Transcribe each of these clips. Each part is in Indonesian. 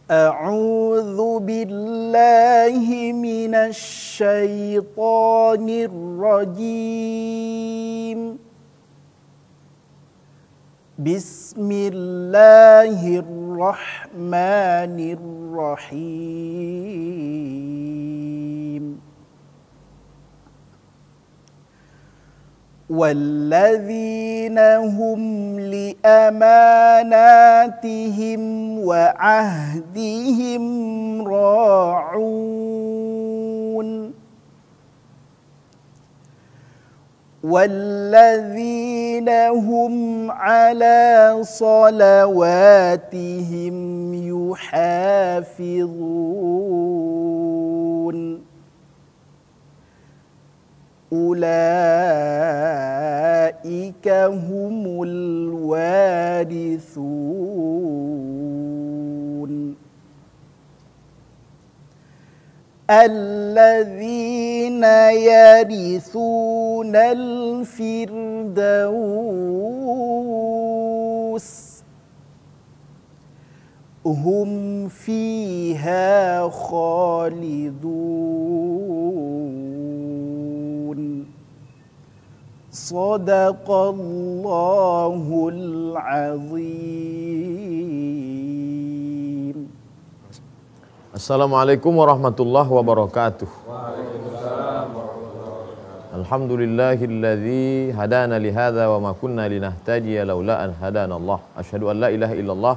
أعوذ بالله من الشيطان الرجيم بسم الله الرحمن الرحيم والذين هم لأماناتهم وعهدهم راعون والذين هم على صلواتهم يحافظون أولئك هم الوارثون الذين يرثون الفردوس هم فيها خالدون صدق الله العظيم. Assalamualaikum warahmatullahi wabarakatuh. Waalaikumsalam warahmatullahi wabarakatuh. Alhamdulillahilladzi hadana li hadza wa ma kunna linahtadiya laula an hadanallah. Asyhadu an la ilaha illallah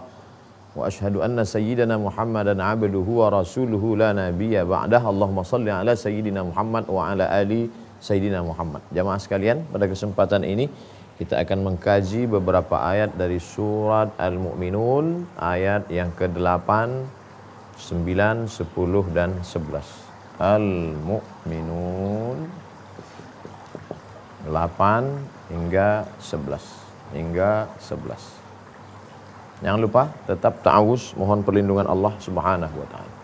wa asyhadu anna sayyidana Muhammadan abduhu wa rasuluhu la nabiyya ba'dah. Allahumma shalli ala sayyidina Muhammad wa ala ali sayyidina Muhammad. Jamaah sekalian, pada kesempatan ini kita akan mengkaji beberapa ayat dari surat Al-Mu'minun, ayat yang ke-8, 9, 10 dan 11. Al-Mu'minun 8 hingga 11. Jangan lupa tetap ta'awuz, mohon perlindungan Allah Subhanahu wa taala.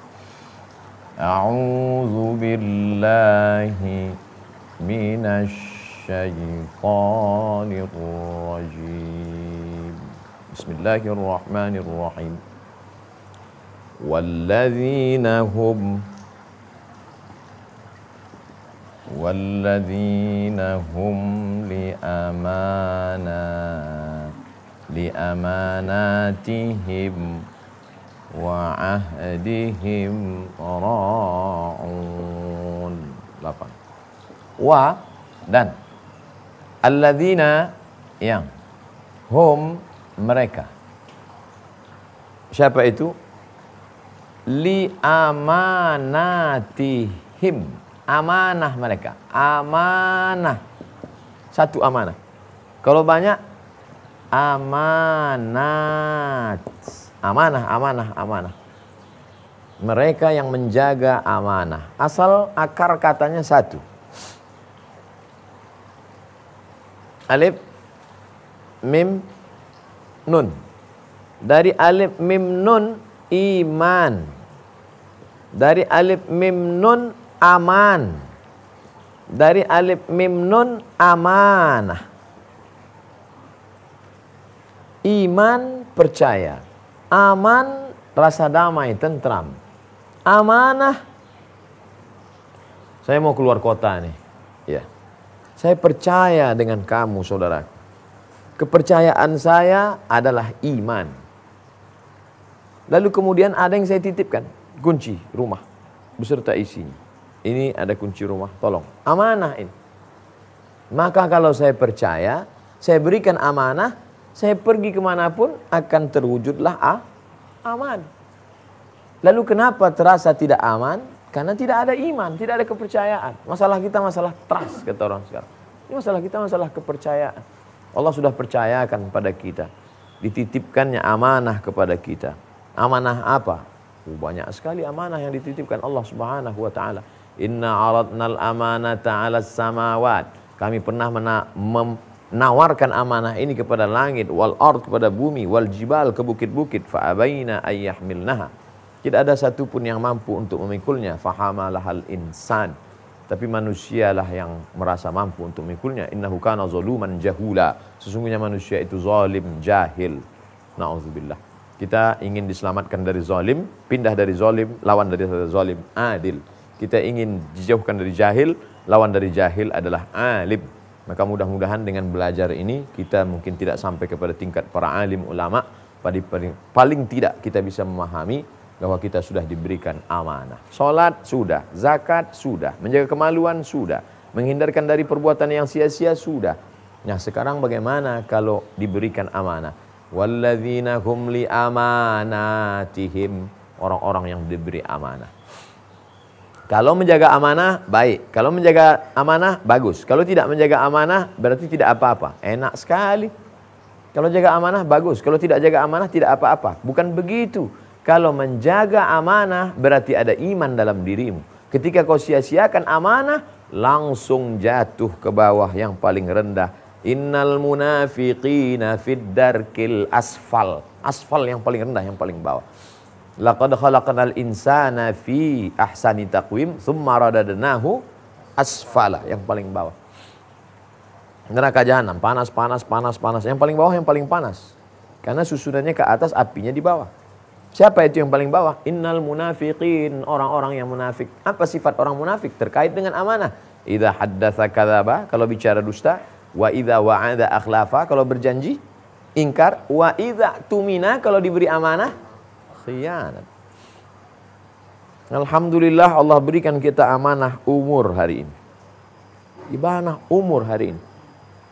A'udzu billahi minasy syaithanir rajim. Bismillahirrahmanirrahim. Walladzina hum liamanatihim wa ahdihim ra'un. 8. Wa dan alladzina yang hum mereka. Siapa itu? Li amanatihim, amanah mereka. Amanah, satu amanah. Kalau banyak amanat, amanah. Mereka yang menjaga amanah. Asal akar katanya satu. Alif mim nun. Dari alif mim nun iman. Dari alif mim nun aman. Dari alif mim nun amanah. Iman percaya. Aman rasa damai, tentram. Amanah, saya mau keluar kota nih. Ya. Saya percaya dengan kamu, saudara. Kepercayaan saya adalah iman. Lalu kemudian ada yang saya titipkan, kunci rumah beserta isinya. Ini ada kunci rumah, tolong. Amanah ini. Maka kalau saya percaya, saya berikan amanah, saya pergi kemanapun akan terwujudlah aman. Lalu kenapa terasa tidak aman? Karena tidak ada iman, tidak ada kepercayaan. Masalah kita masalah trust, kata orang sekarang. Ini masalah kita masalah kepercayaan. Allah sudah percayakan pada kita. Dititipkannya amanah kepada kita. Amanah apa? Banyak sekali amanah yang dititipkan Allah Subhanahu wa taala. Inna aradnal amanata 'alas samawat. Kami pernah menawarkan amanah ini kepada langit, wal ard kepada bumi, wal jibal ke bukit-bukit, fa abaina ayyahmilnaha. Tidak ada satupun yang mampu untuk memikulnya. Fahamalahal insan. Tapi manusialah yang merasa mampu untuk memikulnya. Innahu kana zaluman jahula. Sesungguhnya manusia itu zalim, jahil. Na'udzubillah. Kita ingin diselamatkan dari zalim, pindah dari zalim, lawan dari zalim, adil. Kita ingin dijauhkan dari jahil, lawan dari jahil adalah alim. Maka mudah-mudahan dengan belajar ini kita mungkin tidak sampai kepada tingkat para alim ulama, paling tidak kita bisa memahami bahwa kita sudah diberikan amanah. Salat sudah, zakat sudah, menjaga kemaluan sudah, menghindarkan dari perbuatan yang sia-sia sudah. Nah, sekarang bagaimana kalau diberikan amanah? Walladzina hum li amanatihim, orang-orang yang diberi amanah. Kalau menjaga amanah baik, kalau menjaga amanah bagus. Kalau tidak menjaga amanah berarti tidak apa-apa. Enak sekali. Kalau jaga amanah bagus, kalau tidak jaga amanah tidak apa-apa. Bukan begitu. Kalau menjaga amanah berarti ada iman dalam dirimu. Ketika kau sia-siakan amanah, langsung jatuh ke bawah yang paling rendah. Innal munafiqina fid darkil asfal. Asfal yang paling rendah, yang paling bawah. Laqad khalaqnal insana fi ahsani taqwim tsumma radadnahu asfala, yang paling bawah. Neraka jahanam, panas, panas, panas, panas. Yang paling bawah yang paling panas. Karena susunannya ke atas, apinya di bawah. Siapa itu yang paling bawah? Innal munafiqin, orang-orang yang munafik. Apa sifat orang munafik? Terkait dengan amanah. Idza haddatsa kadzaba, kalau bicara dusta. Wa idza wa'ada akhlafa, kalau berjanji ingkar. Wa idza tumina, kalau diberi amanah khianat. Alhamdulillah Allah berikan kita amanah umur hari ini. Amanah umur hari ini.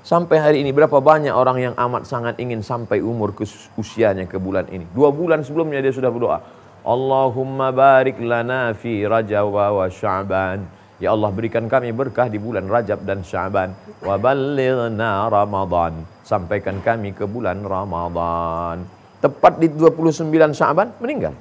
Sampai hari ini berapa banyak orang yang amat sangat ingin sampai umur ke usianya ke bulan ini. 2 bulan sebelumnya dia sudah berdoa, Allahumma barik lana fi Rajab wa Sya'ban. Ya Allah, berikan kami berkah di bulan Rajab dan Sya'ban. Wa ballighna Ramadan. Sampaikan kami ke bulan Ramadan. Tepat di 29 Sya'ban meninggal.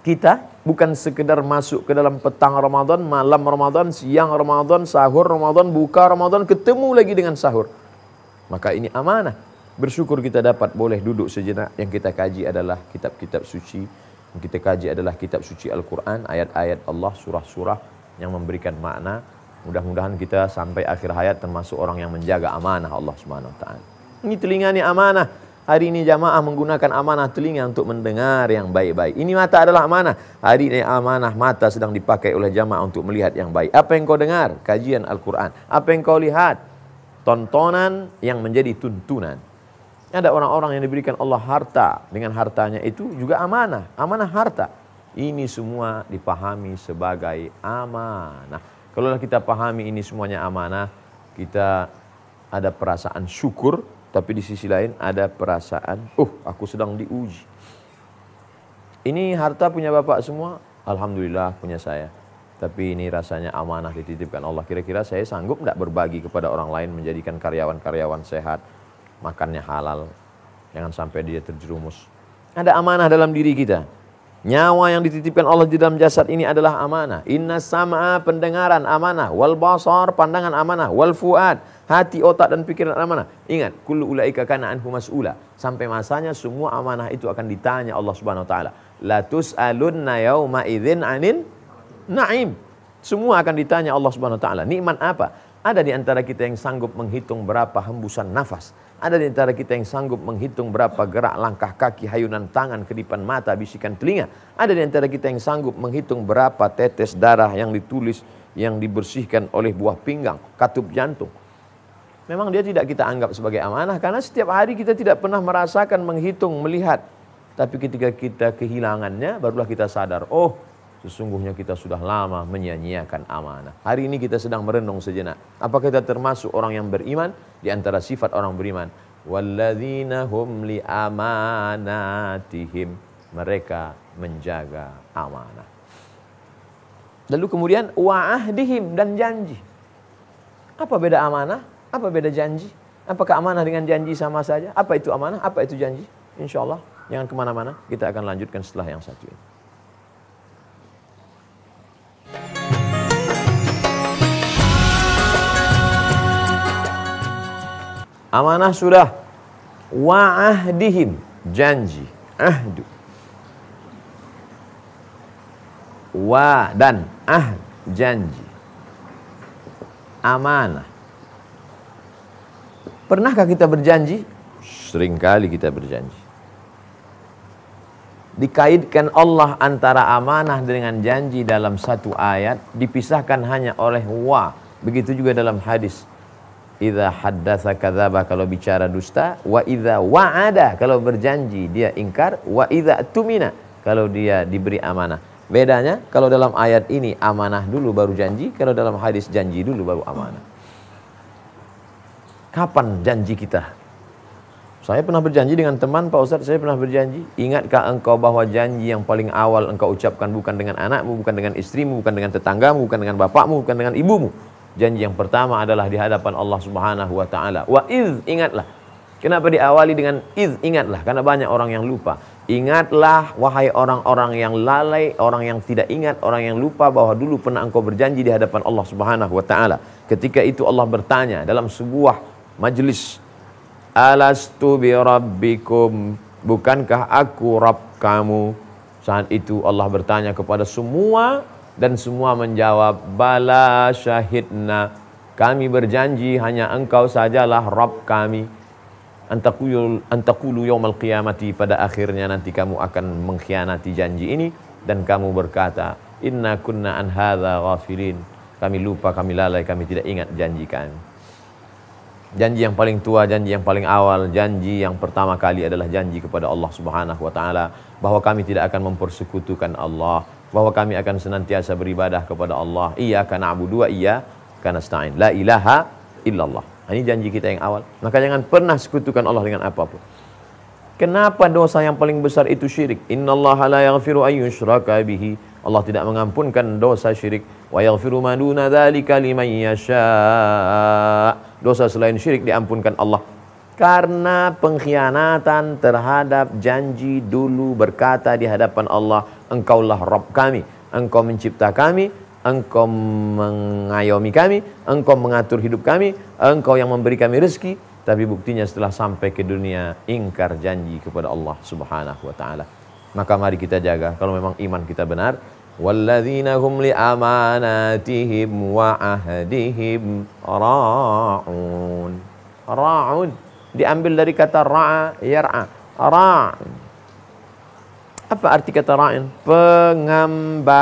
Kita bukan sekedar masuk ke dalam petang Ramadan, malam Ramadan, siang Ramadan, sahur Ramadan, buka Ramadan, ketemu lagi dengan sahur. Maka ini amanah. Bersyukur kita dapat boleh duduk sejenak. Yang kita kaji adalah kitab-kitab suci. Yang kita kaji adalah kitab suci Al-Quran, ayat-ayat Allah, surah-surah yang memberikan makna. Mudah-mudahan kita sampai akhir hayat termasuk orang yang menjaga amanah Allah Subhanahu wa taala. Ini telinga, ini amanah. Hari ini jamaah menggunakan amanah telinga untuk mendengar yang baik-baik. Ini mata adalah amanah. Hari ini amanah mata sedang dipakai oleh jamaah untuk melihat yang baik. Apa yang kau dengar? Kajian Al-Quran. Apa yang kau lihat? Tontonan yang menjadi tuntunan. Ada orang-orang yang diberikan Allah harta. Dengan hartanya itu juga amanah. Amanah harta. Ini semua dipahami sebagai amanah. Kalau kita pahami ini semuanya amanah, kita ada perasaan syukur. Tapi di sisi lain ada perasaan, aku sedang diuji. Ini harta punya bapak semua? Alhamdulillah punya saya. Tapi ini rasanya amanah dititipkan Allah. Kira-kira saya sanggup tidak berbagi kepada orang lain, menjadikan karyawan-karyawan sehat, makannya halal, jangan sampai dia terjerumus. Ada amanah dalam diri kita. Nyawa yang dititipkan Allah di dalam jasad ini adalah amanah. Inna sam'a, pendengaran amanah. Wal basar, pandangan amanah. Wal fuad, hati, otak dan pikiran amanah. Ingat, kullu ulaika kana anhu mas'ula. Sampai masanya semua amanah itu akan ditanya Allah Subhanahu wa taala. La tus'alunna yauma idzin 'anil na'im. Semua akan ditanya Allah Subhanahu wa taala. Nikmat apa? Ada di antara kita yang sanggup menghitung berapa hembusan nafas. Ada di antara kita yang sanggup menghitung berapa gerak langkah kaki, hayunan tangan, kedipan mata, bisikan telinga. Ada di antara kita yang sanggup menghitung berapa tetes darah yang ditulis, yang dibersihkan oleh buah pinggang, katup jantung. Memang dia tidak kita anggap sebagai amanah karena setiap hari kita tidak pernah merasakan, menghitung, melihat. Tapi ketika kita kehilangannya, barulah kita sadar, sesungguhnya kita sudah lama menyia-nyiakan amanah. Hari ini kita sedang merenung sejenak. Apakah kita termasuk orang yang beriman? Di antara sifat orang beriman, walladzina hum li amanatihim, mereka menjaga amanah. Lalu kemudian wa'ahdihim, dan janji. Apa beda amanah? Apa beda janji? Apakah amanah dengan janji sama saja? Apa itu amanah? Apa itu janji? InsyaAllah jangan kemana-mana. Kita akan lanjutkan setelah yang satu ini. Amanah sudah. Wa'ahdihim, janji, ahdu. Wa dan ahd, janji. Amanah. Pernahkah kita berjanji? Seringkali kita berjanji. Dikaitkan Allah antara amanah dengan janji dalam satu ayat, dipisahkan hanya oleh wa. Begitu juga dalam hadis. Idza haddatsa kadzaba, kalau bicara dusta, wa idza wa'ada, kalau berjanji dia ingkar, wa idza tumina, kalau dia diberi amanah. Bedanya kalau dalam ayat ini amanah dulu baru janji, kalau dalam hadis janji dulu baru amanah. Kapan janji kita? Saya pernah berjanji dengan teman, Pak Ustadz, saya pernah berjanji. Ingatkah engkau bahwa janji yang paling awal engkau ucapkan bukan dengan anakmu, bukan dengan istrimu, bukan dengan tetanggamu, bukan dengan bapakmu, bukan dengan ibumu. Janji yang pertama adalah di hadapan Allah Subhanahu wa taala. Wa iz, ingatlah. Kenapa diawali dengan iz, ingatlah? Karena banyak orang yang lupa. Ingatlah wahai orang-orang yang lalai, orang yang tidak ingat, orang yang lupa bahwa dulu pernah engkau berjanji di hadapan Allah Subhanahu wa taala. Ketika itu Allah bertanya dalam sebuah majlis, alastu bi rabbikum, bukankah aku Rabb kamu? Saat itu Allah bertanya kepada semua, dan semua menjawab, bala syahidna, kami berjanji, hanya engkau sajalah Rabb kami. Antakulu yaumal qiyamati, pada akhirnya nanti kamu akan mengkhianati janji ini, dan kamu berkata, inna kunna an hadza ghafilin, kami lupa, kami lalai, kami tidak ingat janji kami. Janji yang paling tua, janji yang paling awal, janji yang pertama kali adalah janji kepada Allah Subhanahu wa taala bahwa kami tidak akan mempersekutukan Allah, bahwa kami akan senantiasa beribadah kepada Allah. Iyyaka na'budu wa iyyaka nasta'in. La ilaha illallah. Ini janji kita yang awal. Maka jangan pernah sekutukan Allah dengan apapun. Kenapa dosa yang paling besar itu syirik? Innallaha la yaghfiru an yushraka bihi. Allah tidak mengampunkan dosa syirik. Wa yaghfiru ma duna dzalika liman yasha. Dosa selain syirik diampunkan Allah. Karena pengkhianatan terhadap janji dulu, berkata di hadapan Allah, engkaulah Rabb kami, engkau mencipta kami, engkau mengayomi kami, engkau mengatur hidup kami, engkau yang memberi kami rezeki. Tapi buktinya setelah sampai ke dunia, ingkar janji kepada Allah Subhanahu wa ta'ala. Maka mari kita jaga, kalau memang iman kita benar, walladzina hum li amanatihim wa ahdihim ra'un. Ra'un diambil dari kata ra'a, yar'a. Ra'. Apa arti kata ra'in? Pengembala.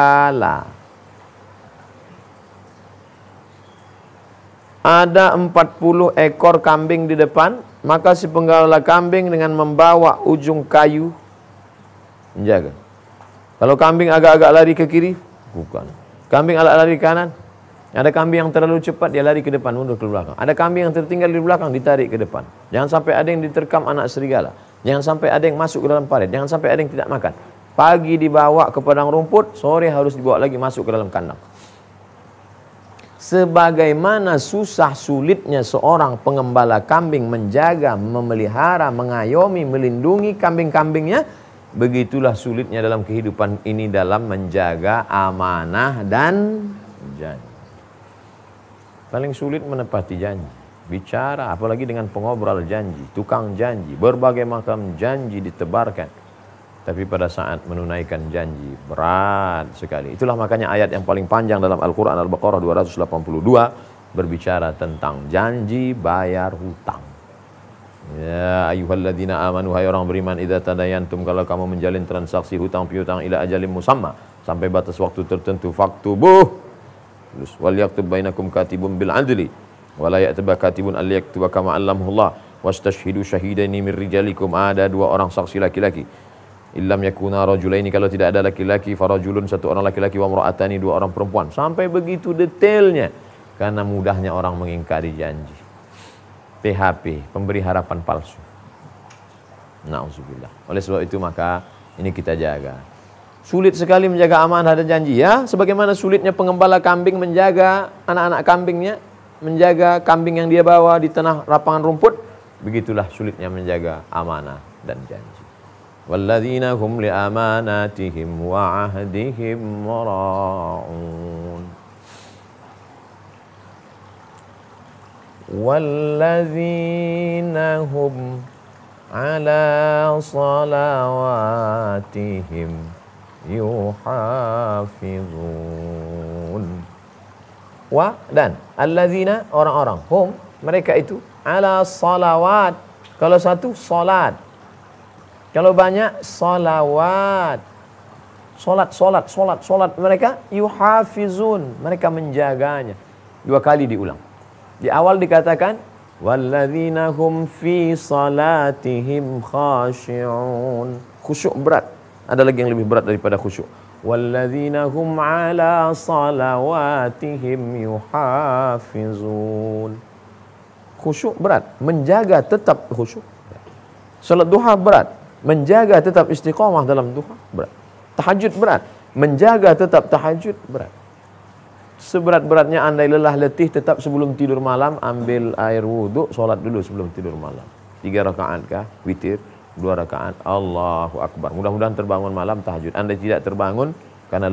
Ada 40 ekor kambing di depan, maka si penggembala kambing dengan membawa ujung kayu menjaga. Kalau kambing agak-agak lari ke kiri, bukan. Kambing agak lari ke kanan. Ada kambing yang terlalu cepat, dia lari ke depan, mundur ke belakang. Ada kambing yang tertinggal di belakang, ditarik ke depan. Jangan sampai ada yang diterkam anak serigala. Jangan sampai ada yang masuk ke dalam parit. Jangan sampai ada yang tidak makan. Pagi dibawa ke padang rumput, sore harus dibawa lagi masuk ke dalam kandang. Sebagaimana susah sulitnya seorang pengembala kambing menjaga, memelihara, mengayomi, melindungi kambing-kambingnya, begitulah sulitnya dalam kehidupan ini dalam menjaga amanah dan janji. Paling sulit menepati janji. Bicara, apalagi dengan pengobrol janji, tukang janji, berbagai macam janji ditebarkan. Tapi pada saat menunaikan janji, berat sekali. Itulah makanya ayat yang paling panjang dalam Al-Quran, Al-Baqarah 282, berbicara tentang janji bayar hutang. Ya ayyuhalladzina amanu, hai orang beriman, idza tadayantum, kalau kamu menjalin transaksi hutang piutang ila ajalin musamma, sampai batas waktu tertentu, faktubuh, wal yaktub bainakum katibun bil adli wa la ya'taba katibun al yaktuba kama allamahullah wastashhidu syahidaini min rijalikum, ada dua orang saksi laki-laki. Illam yakuna rajulaini, kalau tidak ada laki-laki, farajulun, satu orang laki-laki, wa imra'atani, dua orang perempuan. Sampai begitu detailnya, karena mudahnya orang mengingkari janji. PHP, pemberi harapan palsu. Na'udzubillah. Oleh sebab itu maka ini kita jaga. Sulit sekali menjaga amanah dan janji, ya. Sebagaimana sulitnya pengembala kambing menjaga anak-anak kambingnya, menjaga kambing yang dia bawa di tengah lapangan rumput, begitulah sulitnya menjaga amanah dan janji. Walladzina hum li amanatihim wa ahdihim ra'un. Walladzina hum ala salawatihim yuhafizun. Wa, dan alladzina, orang-orang, hum, mereka itu, ala salawat, kalau satu salat, Kalau banyak, salawat. Solat. Mereka yuhafizun. Mereka menjaganya. 2 kali diulang. Di awal dikatakan, walladzina hum fi salatihim khashi'un. Khusyuk berat. Ada lagi yang lebih berat daripada khusyuk. Walladzina hum ala salawatihim yuhafizun. Khusyuk berat, menjaga tetap khusyuk. Salat duha berat, menjaga tetap istiqamah dalam duha berat. Tahajud berat, menjaga tetap tahajud berat. Seberat-beratnya andai lelah letih, tetap sebelum tidur malam ambil air wudhu, solat dulu sebelum tidur malam. 3 rakaat kah? Witir. 2 rakaat. Allahu Akbar. Mudah-mudahan terbangun malam tahajud. Andai tidak terbangun karena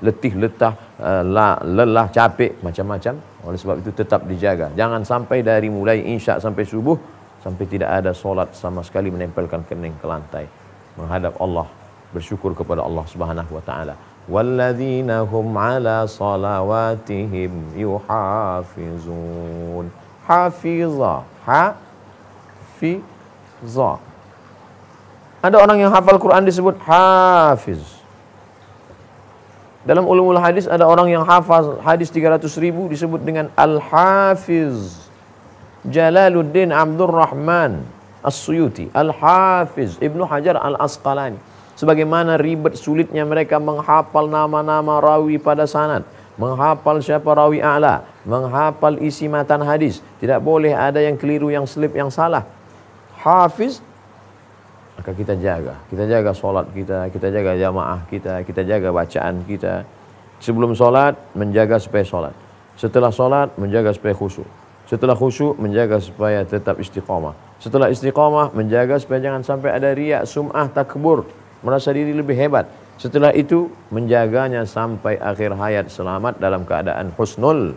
letih, lelah, capek, macam-macam. Oleh sebab itu tetap dijaga. Jangan sampai dari mulai isya sampai subuh sampai tidak ada solat sama sekali, menempelkan kening ke lantai. Menghadap Allah, bersyukur kepada Allah Subhanahu wa taala. Walladzina hum ala salawatihim yuhafizun. Hafiza. Hafiza. Ada orang yang hafal Quran disebut hafiz. Dalam ulumul hadis ada orang yang hafal hadis 300.000 disebut dengan al-hafiz. Jalaluddin Abdurrahman As-Suyuti, Al-Hafiz, Ibnu Hajar Al-Asqalani. Sebagaimana ribet sulitnya mereka menghafal nama-nama rawi pada sanad, menghafal siapa rawi a'la, menghafal isi matan hadis. Tidak boleh ada yang keliru, yang selip, yang salah. Hafiz, maka kita jaga solat kita jaga jamaah kita jaga bacaan kita. Sebelum solat, menjaga supaya solat. Setelah solat, menjaga supaya khusyuk. Setelah khusyuk, menjaga supaya tetap istiqamah. Setelah istiqamah, menjaga supaya jangan sampai ada riya, sum'ah, takbur, merasa diri lebih hebat. Setelah itu, menjaganya sampai akhir hayat selamat dalam keadaan husnul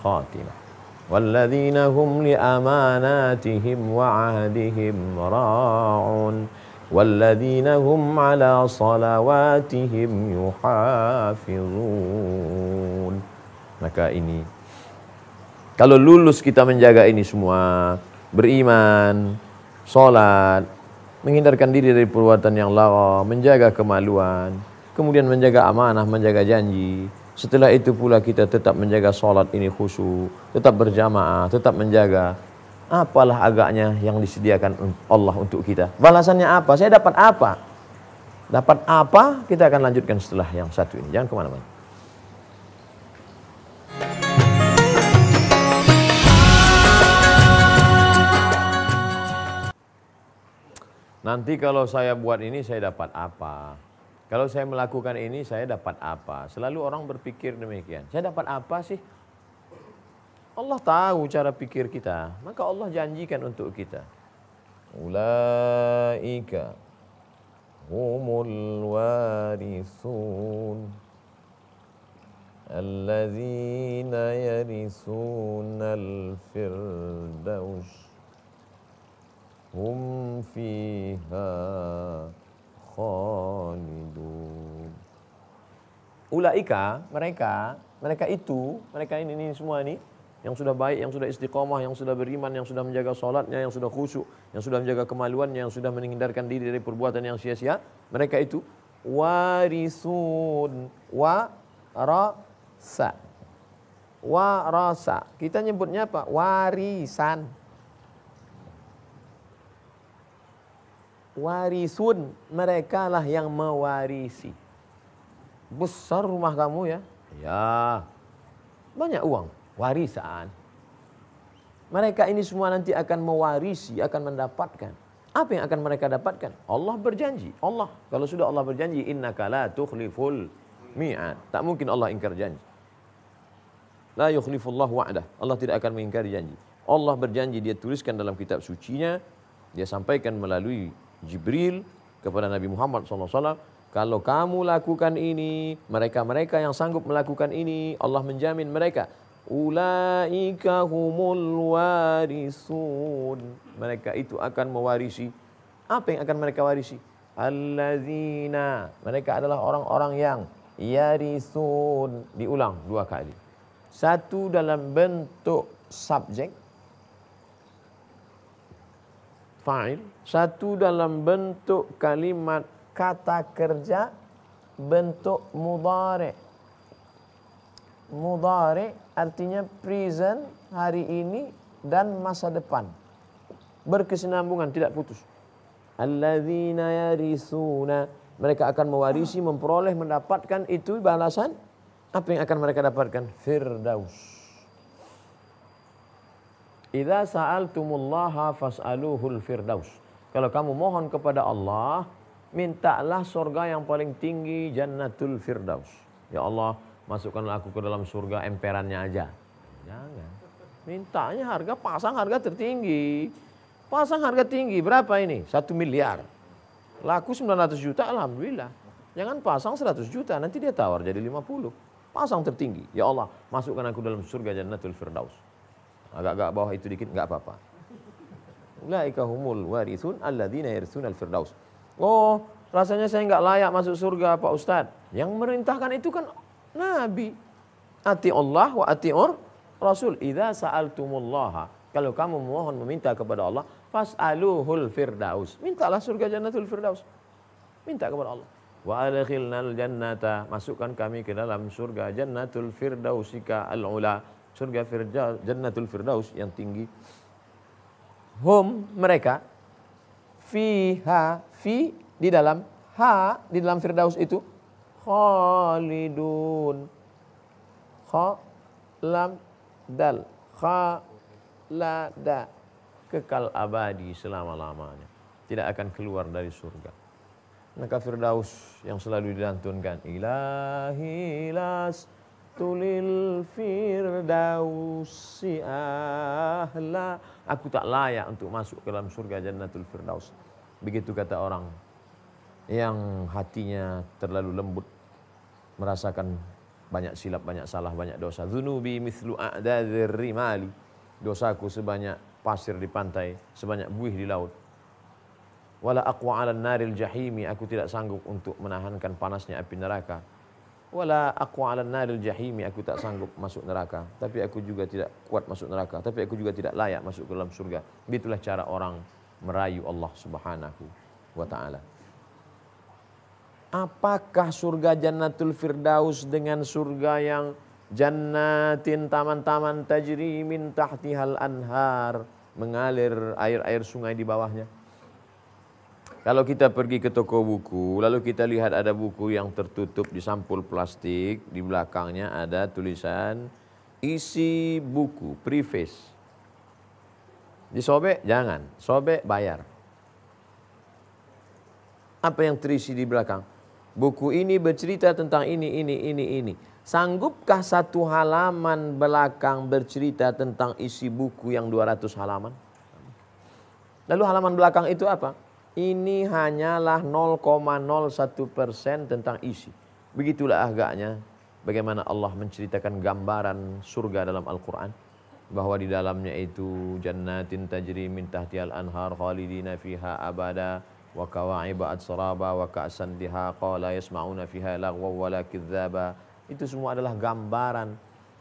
khatimah. Walladzina hum li amanatihim wa ahdihim ra'un. Walladzina hum ala salawatihim yuhafizun. Maka ini, kalau lulus kita menjaga ini semua, beriman, sholat, menghindarkan diri dari perbuatan yang lara, menjaga kemaluan, kemudian menjaga amanah, menjaga janji. Setelah itu pula kita tetap menjaga sholat ini khusyuk, tetap berjamaah, tetap menjaga. Apalah agaknya yang disediakan Allah untuk kita. Balasannya apa? Saya dapat apa? Dapat apa? Kita akan lanjutkan setelah yang satu ini. Jangan kemana-mana. Nanti kalau saya buat ini, saya dapat apa? Kalau saya melakukan ini, saya dapat apa? Selalu orang berpikir demikian. Saya dapat apa sih? Allah tahu cara pikir kita. Maka Allah janjikan untuk kita. Ulaika humul warisun. Alladzina yarisunal firdaus. Hum fiha khalidun. Ulaika, mereka ini semua ini yang sudah baik, yang sudah istiqamah, yang sudah beriman, yang sudah menjaga salatnya, yang sudah khusyuk, yang sudah menjaga kemaluannya, yang sudah menghindarkan diri dari perbuatan yang sia-sia, mereka itu warisun, warasa. Kita nyebutnya apa? Warisan. Warisun, mereka lah yang mewarisi. Besar rumah kamu ya? Ya. Banyak uang, warisan. Mereka ini semua nanti akan mewarisi, akan mendapatkan. Apa yang akan mereka dapatkan? Allah berjanji. Allah, kalau sudah Allah berjanji, innaka la tukhliful mi'ad. Tak mungkin Allah ingkar janji. La yukhlifullah wa'dah. Allah tidak akan mengingkari janji. Allah berjanji, dia tuliskan dalam kitab sucinya, dia sampaikan melalui Jibril kepada Nabi Muhammad SAW, kalau kamu lakukan ini, mereka-mereka yang sanggup melakukan ini, Allah menjamin mereka, ulaika humul warisun, mereka itu akan mewarisi. Apa yang akan mereka warisi? Allazina, mereka adalah orang-orang yang yarisun. Diulang 2 kali. Satu dalam bentuk subjek, fa'il, satu dalam bentuk kalimat kata kerja bentuk mudhari'. Mudhari' artinya present, hari ini dan masa depan. Berkesinambungan, tidak putus. Alladzina yarisuna, mereka akan mewarisi, memperoleh, mendapatkan itu balasan. Apa yang akan mereka dapatkan? Firdaus. Idza sa'altumullaha fas'aluhul firdaus. Kalau kamu mohon kepada Allah, mintalah surga yang paling tinggi, jannatul firdaus. Ya Allah, masukkanlah aku ke dalam surga emperannya aja. Jangan. Mintanya harga, pasang harga tertinggi. Pasang harga tinggi, berapa ini? 1 miliar. Laku 900 juta, alhamdulillah. Jangan pasang 100 juta, nanti dia tawar jadi 50. Pasang tertinggi. Ya Allah, masukkan aku dalam surga jannatul firdaus. Agak-agak bawah itu dikit, enggak apa-apa. Ulaika humul warithun alladzina yarithunal firdaus. Oh, rasanya saya enggak layak masuk surga, Pak Ustadz. Yang merintahkan itu kan Nabi. Ati Allah wa ati'ur Rasul. Idza sa'altumullaha, kalau kamu mohon meminta kepada Allah, fas'aluhul firdaus. Mintalah surga jannatul firdaus. Minta kepada Allah. Wa adkhilnal jannata, masukkan kami ke dalam surga jannatul firdausika al-ula, surga jannatul firdaus yang tinggi. Hum, mereka, fiha, fi di dalam, ha di dalam firdaus itu, khalidun, kha lam dal, khalada, kekal abadi selama-lamanya, tidak akan keluar dari surga. Maka firdaus yang selalu dilantunkan, ilahi las tulil firdausi ahla, aku tak layak untuk masuk ke dalam surga jannatul firdaus. Begitu kata orang yang hatinya terlalu lembut, merasakan banyak silap, banyak salah, banyak dosa. Dzunubi mithlu a'dadzir rimali, dosaku sebanyak pasir di pantai, sebanyak buih di laut. Wala aqwa 'alan naril jahimi, aku tidak sanggup untuk menahankan panasnya api neraka. Wala aqwa 'alan naril jahimi, aku tak sanggup masuk neraka, tapi aku juga tidak kuat masuk neraka, tapi aku juga tidak layak masuk ke dalam surga. Begitulah cara orang merayu Allah Subhanahu wa taala. Apakah surga jannatul firdaus dengan surga yang jannatin, taman-taman tajri min tahtihal anhar, mengalir air-air sungai di bawahnya? Kalau kita pergi ke toko buku, lalu kita lihat ada buku yang tertutup di sampul plastik, di belakangnya ada tulisan isi buku, preface. Disobek jangan, sobek bayar. Apa yang terisi di belakang? Buku ini bercerita tentang ini. Sanggupkah satu halaman belakang bercerita tentang isi buku yang 200 halaman? Lalu halaman belakang itu apa? Ini hanyalah 0,01% tentang isi. Begitulah agaknya bagaimana Allah menceritakan gambaran surga dalam Al-Quran. Bahwa di dalamnya itu jannatin tajri min tahtihal anhar khalidina fiha abada wa kawa'iba atsraba wa ka'san dihaqa la yasma'una fiha lagwa wa la kidzaba. Itu semua adalah gambaran.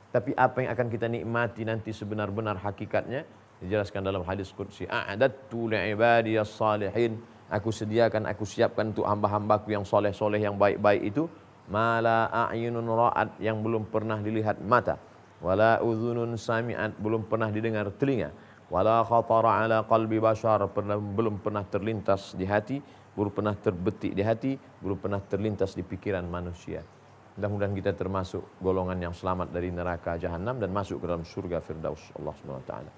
Tapi apa yang akan kita nikmati nanti sebenar-benar hakikatnya dijelaskan dalam hadis qudsi, a'adattu li'ibadiyas salihin, aku sediakan, aku siapkan untuk hamba-hambaku yang soleh-soleh, yang baik-baik itu, mala a'yunun ra'at, yang belum pernah dilihat mata, wala udhunun sami'at, belum pernah didengar telinga, wala khatara ala qalbi bashar, belum pernah terlintas di hati, belum pernah terbetik di hati, belum pernah terlintas di pikiran manusia. Mudah-mudahan kita termasuk golongan yang selamat dari neraka jahanam dan masuk ke dalam surga firdaus Allah Subhanahu wa taala.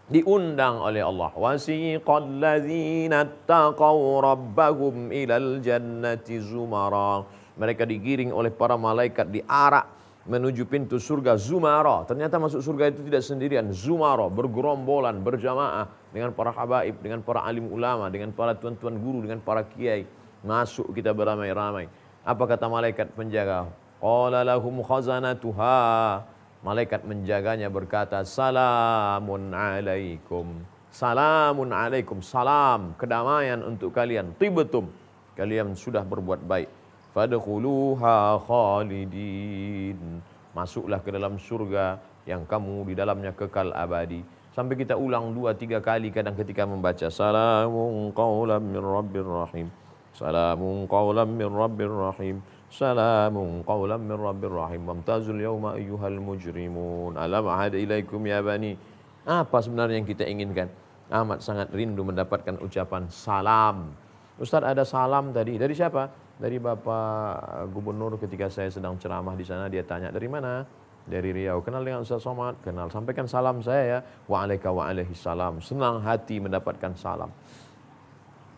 Diundang oleh Allah, wasiqal ladzina taqaw rabbahum ilal jannati zumara, mereka digiring oleh para malaikat, diarak menuju pintu surga zumara. Ternyata masuk surga itu tidak sendirian, zumara, bergerombolan, berjamaah dengan para habaib, dengan para alim ulama, dengan para tuan-tuan guru, dengan para kiai. Masuk kita beramai-ramai. Apa kata malaikat penjaga? Qala lahum khazanatuha, malaikat menjaganya berkata, salamun alaikum, salamun alaikum, salam, kedamaian untuk kalian, tibtum, kalian sudah berbuat baik, fadkhuluha khalidin, masuklah ke dalam surga yang kamu di dalamnya kekal abadi. Sampai kita ulang 2-3 kali kadang ketika membaca. Salamun qawlan min rabbir rahim. Salamun qawlan min rabbir rahim. Salamun qawlan min rabbir rahim. Wamtazul yawma ayyuhal mujrimun. Alam ahad ilaikum ya bani. Apa sebenarnya yang kita inginkan? Amat sangat rindu mendapatkan ucapan salam. Ustaz, ada salam tadi. Dari siapa? Dari Bapak Gubernur ketika saya sedang ceramah di sana. Dia tanya, dari mana? Dari Riau. Kenal dengan Ustaz Somad? Kenal. Sampaikan salam saya ya. Wa'alaika wa'alaihi salam. Senang hati mendapatkan salam.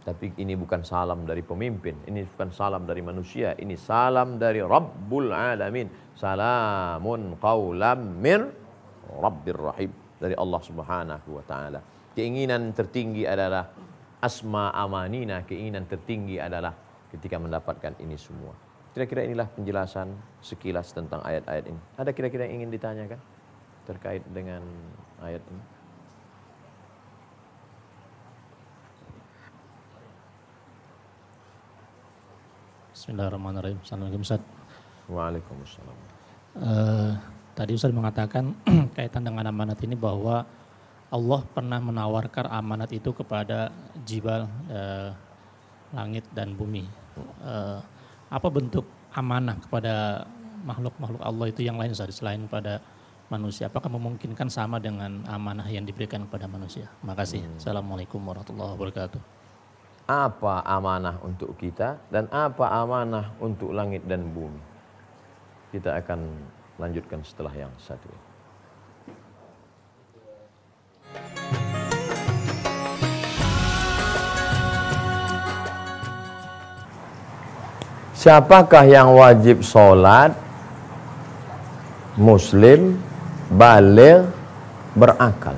Tapi ini bukan salam dari pemimpin. Ini bukan salam dari manusia. Ini salam dari Rabbul Alamin. Salamun qawlam min Rabbir Rahim. Dari Allah Subhanahu wa ta'ala. Keinginan tertinggi adalah asma amanina. Keinginan tertinggi adalah ketika mendapatkan ini semua. Kira-kira inilah penjelasan sekilas tentang ayat-ayat ini. Ada kira-kira yang ingin ditanyakan terkait dengan ayat ini? Bismillahirrahmanirrahim. Assalamualaikum Ustaz. Waalaikumsalam. Tadi Ustaz mengatakan kaitan dengan amanat ini bahwa Allah pernah menawarkan amanat itu kepada jibal, langit dan bumi. Apa bentuk amanah kepada makhluk-makhluk Allah itu yang lain selain pada manusia? Apakah memungkinkan sama dengan amanah yang diberikan kepada manusia? Makasih. Assalamualaikum warahmatullahi wabarakatuh. Apa amanah untuk kita dan apa amanah untuk langit dan bumi? Kita akan lanjutkan setelah yang satu ini. Siapakah yang wajib sholat? Muslim, baligh, berakal.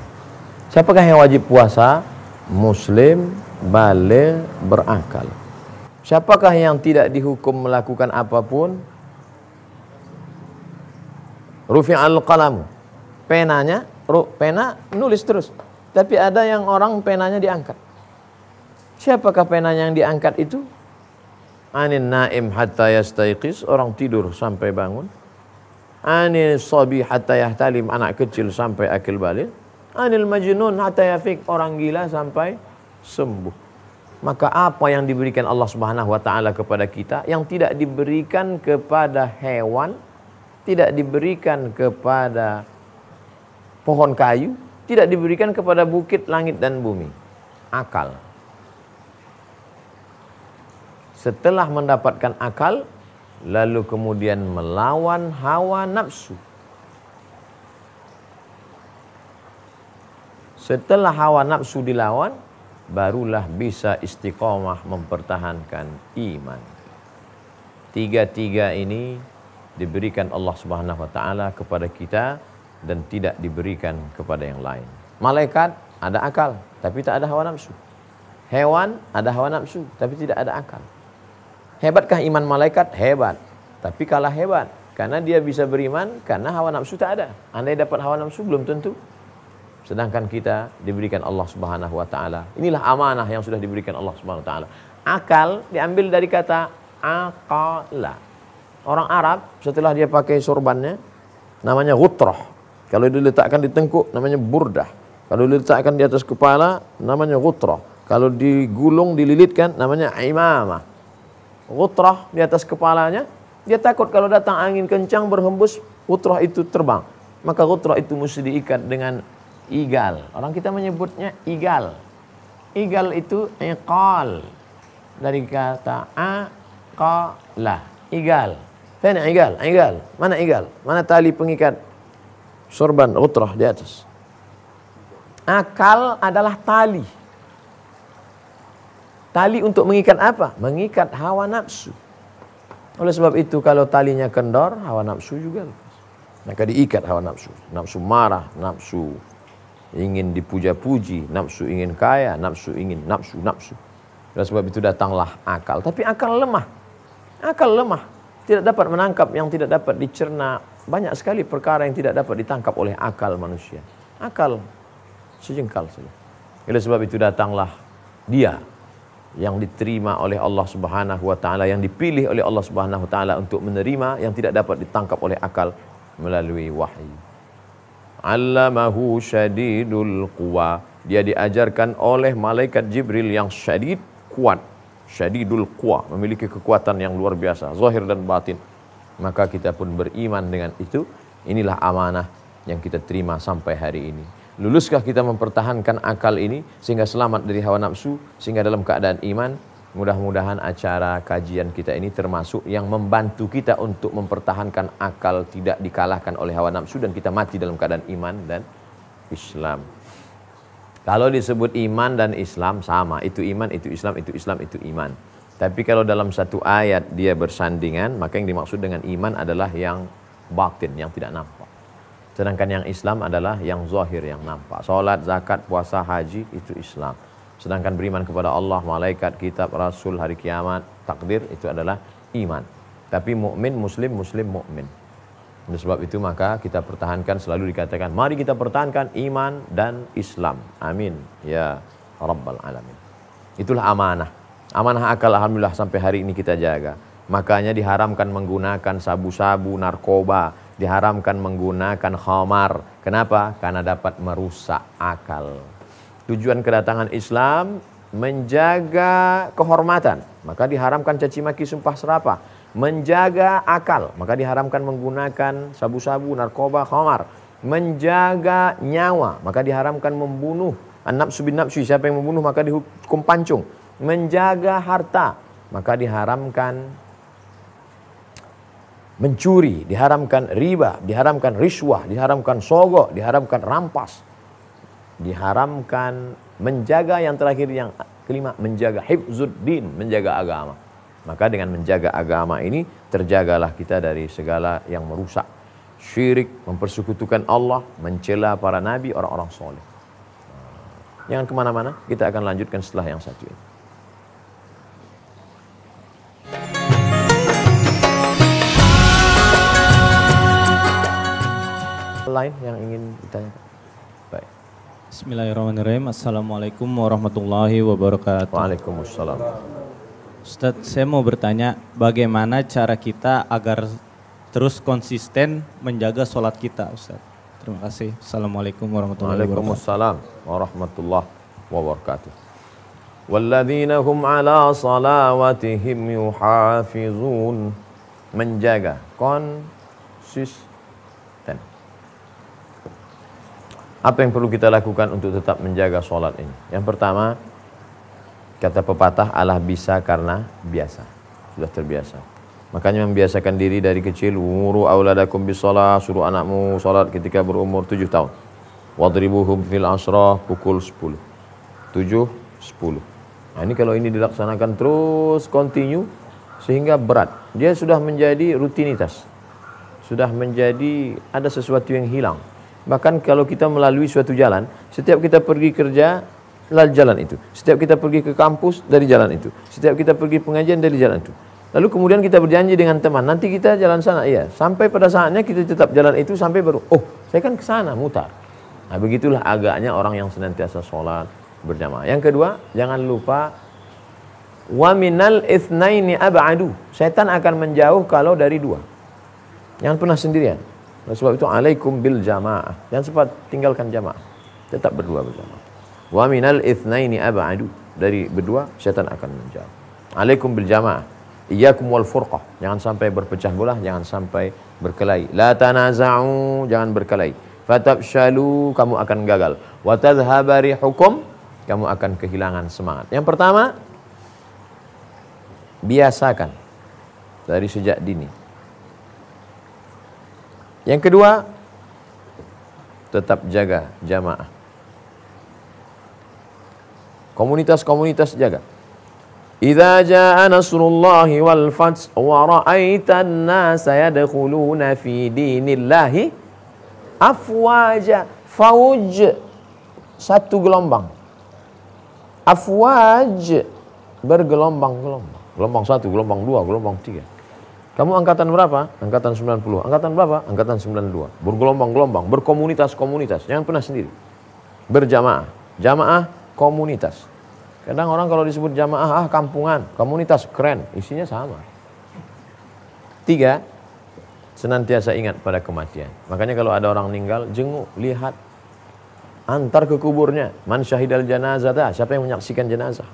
Siapakah yang wajib puasa? Muslim, baligh, berakal. Siapakah yang tidak dihukum melakukan apapun? Rufi'al qalamu. Penanya, pena nulis terus. Tapi ada yang orang penanya diangkat. Siapakah penanya yang diangkat itu? Anin naim hatta yastayqis, orang tidur sampai bangun. Anil sabi hatta yahtalim, anak kecil sampai akil balik. Anil majnun hatta yafiq, orang gila sampai sembuh. Maka apa yang diberikan Allah Subhanahu wa taala kepada kita yang tidak diberikan kepada hewan, tidak diberikan kepada pohon kayu, tidak diberikan kepada bukit, langit dan bumi? Akal. Setelah mendapatkan akal, lalu kemudian melawan hawa nafsu. Setelah hawa nafsu dilawan, barulah bisa istiqomah mempertahankan iman. Tiga-tiga ini diberikan Allah Subhanahu wa taala kepada kita dan tidak diberikan kepada yang lain. Malaikat ada akal, tapi tak ada hawa nafsu. Hewan ada hawa nafsu, tapi tidak ada akal. Hebatkah iman malaikat? Hebat. Tapi kalah hebat. Karena dia bisa beriman, karena hawa nafsu tak ada. Andai dapat hawa nafsu, belum tentu. Sedangkan kita diberikan Allah Subhanahu wa ta'ala. Inilah amanah yang sudah diberikan Allah Subhanahu wa ta'ala. Akal diambil dari kata aqala. Orang Arab setelah dia pakai sorbannya, namanya ghutrah. Kalau diletakkan di tengkuk, namanya burdah. Kalau diletakkan di atas kepala, namanya ghutrah. Kalau digulung, dililitkan, namanya imamah. Ghutrah di atas kepalanya, dia takut kalau datang angin kencang berhembus, ghutrah itu terbang. Maka ghutrah itu mesti diikat dengan igal. Orang kita menyebutnya igal. Igal itu iqal. Dari kata aqala. Igal. Mana igal? Igal. Mana igal? Mana tali pengikat sorban ghutrah di atas? Akal adalah tali. Tali untuk mengikat apa? Mengikat hawa nafsu. Oleh sebab itu kalau talinya kendor, hawa nafsu juga lepas. Maka diikat hawa nafsu. Nafsu marah, nafsu ingin dipuja-puji, nafsu ingin kaya, nafsu ingin nafsu. Oleh sebab itu datanglah akal. Tapi akal lemah. Akal lemah. Tidak dapat menangkap yang tidak dapat dicerna. Banyak sekali perkara yang tidak dapat ditangkap oleh akal manusia. Akal sejengkal saja. Oleh sebab itu datanglah dia yang diterima oleh Allah Subhanahu wa taala, yang dipilih oleh Allah Subhanahu wa taala untuk menerima yang tidak dapat ditangkap oleh akal melalui wahyu. Allamahu syadidul quwa. Dia diajarkan oleh malaikat Jibril yang syadid, kuat. Syadidul quwa, memiliki kekuatan yang luar biasa, zahir dan batin. Maka kita pun beriman dengan itu. Inilah amanah yang kita terima sampai hari ini. Luluskah kita mempertahankan akal ini sehingga selamat dari hawa nafsu, sehingga dalam keadaan iman? Mudah-mudahan acara kajian kita ini termasuk yang membantu kita untuk mempertahankan akal tidak dikalahkan oleh hawa nafsu dan kita mati dalam keadaan iman dan Islam. Kalau disebut iman dan Islam sama, itu iman, itu Islam, itu Islam, itu iman. Tapi kalau dalam satu ayat dia bersandingan, maka yang dimaksud dengan iman adalah yang batin, yang tidak nampak. Sedangkan yang Islam adalah yang zahir, yang nampak. Salat, zakat, puasa, haji, itu Islam. Sedangkan beriman kepada Allah, malaikat, kitab, rasul, hari kiamat, takdir, itu adalah iman. Tapi mukmin, muslim, muslim, mukmin. Oleh sebab itu maka kita pertahankan, selalu dikatakan, mari kita pertahankan iman dan Islam. Amin. Ya Rabbal Alamin. Itulah amanah. Amanah akal alhamdulillah sampai hari ini kita jaga. Makanya diharamkan menggunakan sabu-sabu, narkoba. Diharamkan menggunakan khamar. Kenapa? Karena dapat merusak akal. Tujuan kedatangan Islam menjaga kehormatan. Maka diharamkan caci maki, sumpah serapah. Menjaga akal, maka diharamkan menggunakan sabu-sabu, narkoba, khamar. Menjaga nyawa, maka diharamkan membunuh. An-nafsu bin nafsu, siapa yang membunuh maka dihukum pancung. Menjaga harta, maka diharamkan mencuri, diharamkan riba, diharamkan riswah, diharamkan sogok, diharamkan rampas. Diharamkan menjaga, yang terakhir yang kelima, menjaga hifzuddin, menjaga agama. Maka dengan menjaga agama ini terjagalah kita dari segala yang merusak. Syirik, mempersekutukan Allah, mencela para nabi, orang-orang soleh. Jangan kemana-mana, kita akan lanjutkan setelah yang satu ini. Lain yang ingin ditanyakan? Baik. Bismillahirrahmanirrahim. Assalamualaikum warahmatullahi wabarakatuh. Waalaikumsalam. Ustadz, saya mau bertanya bagaimana cara kita agar terus konsisten menjaga sholat kita, Ustadz. Terima kasih. Assalamualaikum warahmatullahi wabarakatuh. Waalaikumsalam warahmatullahi wabarakatuh. Walladzina hum ala salawatihim yuhafizun. Menjaga, konsisten. Apa yang perlu kita lakukan untuk tetap menjaga sholat ini? Yang pertama, kata pepatah, Allah bisa karena biasa. Sudah terbiasa. Makanya membiasakan diri dari kecil. Umuru auladakum bisalah. Suruh anakmu sholat ketika berumur 7 tahun. Wadribuhum fil asrah. Pukul 10. 7, 10. Nah ini kalau ini dilaksanakan terus continue. Sehingga berat. Dia sudah menjadi rutinitas. Sudah menjadi ada sesuatu yang hilang. Bahkan kalau kita melalui suatu jalan. Setiap kita pergi kerja, lalu jalan itu. Setiap kita pergi ke kampus, dari jalan itu. Setiap kita pergi pengajian, dari jalan itu. Lalu kemudian kita berjanji dengan teman, nanti kita jalan sana, iya. Sampai pada saatnya kita tetap jalan itu, sampai baru, oh saya kan ke sana, mutar. Nah begitulah agaknya orang yang senantiasa sholat berjamaah. Yang kedua, jangan lupa, wa minal itsnaini ab'adu. Setan akan menjauh kalau dari dua. Jangan pernah sendirian. Oleh sebab itu, alaikum bil jamaah. Jangan sempat tinggalkan jamaah. Tetap berdua berjamaah. Wa minal itsnaini ab'adu. Dari berdua setan akan menjauh. Alaikum bil jamaah. Iyyakum wal furqah. Jangan sampai berpecah belah, jangan sampai berkelahi. La tanaza'u, jangan berkelahi. Fatabshalu, kamu akan gagal. Wa tadhhaba rihukum, kamu akan kehilangan semangat. Yang pertama, biasakan dari sejak dini. Yang kedua, tetap jaga jamaah. Komunitas-komunitas jaga. Idza jaa nasrullahi wal fath wa ra'aitan nasa yadkhuluna fi dinillahi afwaja. Fauj, satu gelombang. Afwaj, bergelombang-gelombang. Gelombang 1, gelombang 2, gelombang 3. Kamu angkatan berapa? Angkatan 90. Angkatan berapa? Angkatan 92. Bergelombang-gelombang, berkomunitas-komunitas. Jangan pernah sendiri. Berjamaah. Jamaah, komunitas. Kadang orang kalau disebut jamaah, kampungan, komunitas, keren. Isinya sama. 3, senantiasa ingat pada kematian. Makanya kalau ada orang meninggal, jenguk, lihat, antar ke kuburnya. Man syahidal janazah, siapa yang menyaksikan jenazah.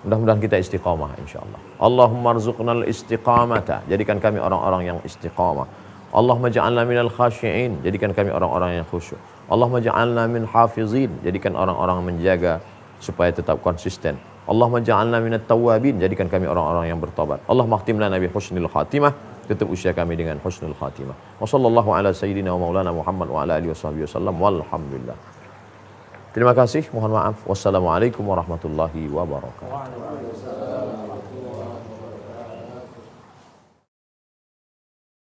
Mudah-mudahan kita istiqamah insyaallah. Allahumma rzuqnal istiqamata, jadikan kami orang-orang yang istiqamah. Allahumma ja'alna minal khashi'in, jadikan kami orang-orang yang khusyuk. Allahumma ja'alna min hafizin, jadikan orang-orang menjaga supaya tetap konsisten. Allahumma ja'alna minat tawwabin, jadikan kami orang-orang yang bertobat. Allahumma khtim lana bi husnil khatimah, tutup usia kami dengan husnul khatimah. Wa sallallahu ala sayyidina wa maulana Muhammad wa ala alihi wasallam walhamdulillah. Terima kasih, mohon maaf. Wassalamualaikum warahmatullahi wabarakatuh.